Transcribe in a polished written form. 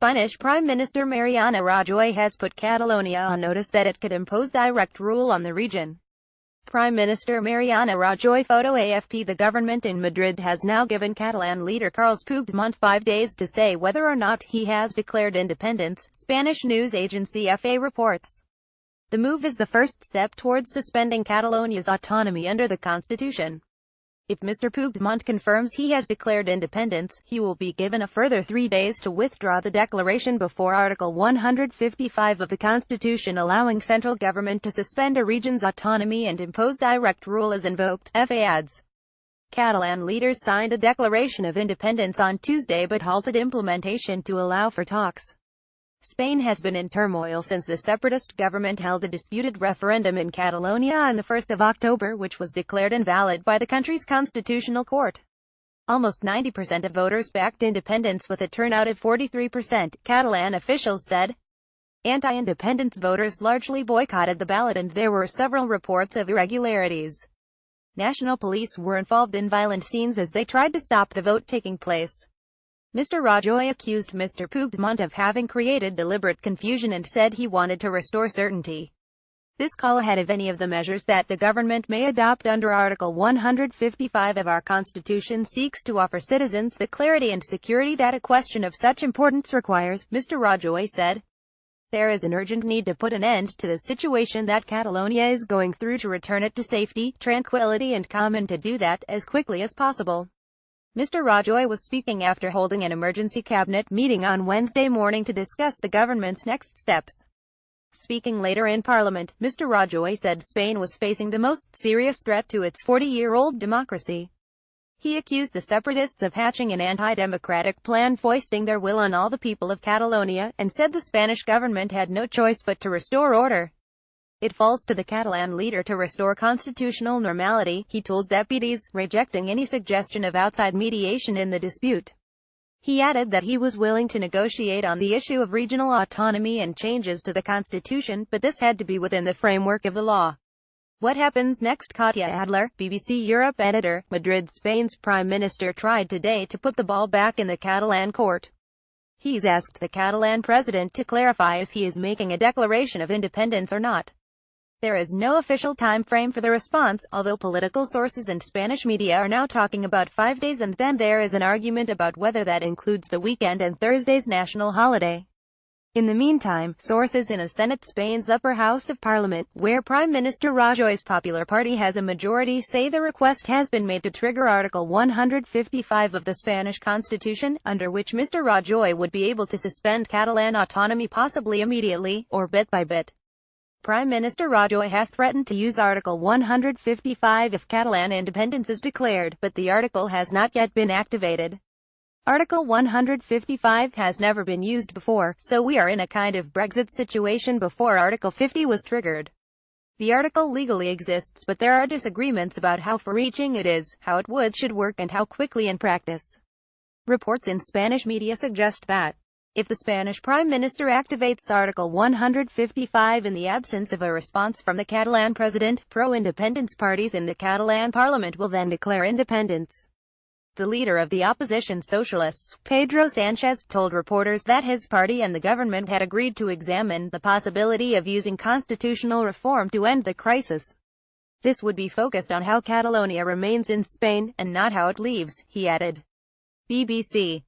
Spanish Prime Minister Mariano Rajoy has put Catalonia on notice that it could impose direct rule on the region. Prime Minister Mariano Rajoy photo AFP. The government in Madrid has now given Catalan leader Carles Puigdemont 5 days to say whether or not he has declared independence, Spanish news agency FA reports. The move is the first step towards suspending Catalonia's autonomy under the constitution. If Mr. Puigdemont confirms he has declared independence, he will be given a further 3 days to withdraw the declaration before Article 155 of the Constitution allowing central government to suspend a region's autonomy and impose direct rule is invoked, FA adds. Catalan leaders signed a declaration of independence on Tuesday but halted implementation to allow for talks. Spain has been in turmoil since the separatist government held a disputed referendum in Catalonia on the 1st of October, which was declared invalid by the country's constitutional court. Almost 90% of voters backed independence with a turnout of 43%, Catalan officials said. Anti-independence voters largely boycotted the ballot and there were several reports of irregularities. National police were involved in violent scenes as they tried to stop the vote taking place. Mr. Rajoy accused Mr. Puigdemont of having created deliberate confusion and said he wanted to restore certainty. This call ahead of any of the measures that the government may adopt under Article 155 of our Constitution seeks to offer citizens the clarity and security that a question of such importance requires, Mr. Rajoy said. There is an urgent need to put an end to the situation that Catalonia is going through to return it to safety, tranquility and calm, and to do that as quickly as possible. Mr. Rajoy was speaking after holding an emergency cabinet meeting on Wednesday morning to discuss the government's next steps. Speaking later in Parliament, Mr. Rajoy said Spain was facing the most serious threat to its 40-year-old democracy. He accused the separatists of hatching an anti-democratic plan foisting their will on all the people of Catalonia, and said the Spanish government had no choice but to restore order. It falls to the Catalan leader to restore constitutional normality, he told deputies, rejecting any suggestion of outside mediation in the dispute. He added that he was willing to negotiate on the issue of regional autonomy and changes to the constitution, but this had to be within the framework of the law. What happens next? Katya Adler, BBC Europe editor, Madrid. Spain's prime minister tried today to put the ball back in the Catalan court. He's asked the Catalan president to clarify if he is making a declaration of independence or not. There is no official time frame for the response, although political sources and Spanish media are now talking about 5 days, and then there is an argument about whether that includes the weekend and Thursday's national holiday. In the meantime, sources in the Senate, Spain's upper house of parliament, where Prime Minister Rajoy's Popular Party has a majority, say the request has been made to trigger Article 155 of the Spanish Constitution, under which Mr. Rajoy would be able to suspend Catalan autonomy possibly immediately, or bit by bit. Prime Minister Rajoy has threatened to use Article 155 if Catalan independence is declared, but the article has not yet been activated. Article 155 has never been used before, so we are in a kind of Brexit situation before Article 50 was triggered. The article legally exists, but there are disagreements about how far-reaching it is, how it should work, and how quickly in practice. Reports in Spanish media suggest that if the Spanish Prime Minister activates Article 155 in the absence of a response from the Catalan president, pro-independence parties in the Catalan parliament will then declare independence. The leader of the opposition Socialists, Pedro Sanchez, told reporters that his party and the government had agreed to examine the possibility of using constitutional reform to end the crisis. This would be focused on how Catalonia remains in Spain, and not how it leaves, he added. BBC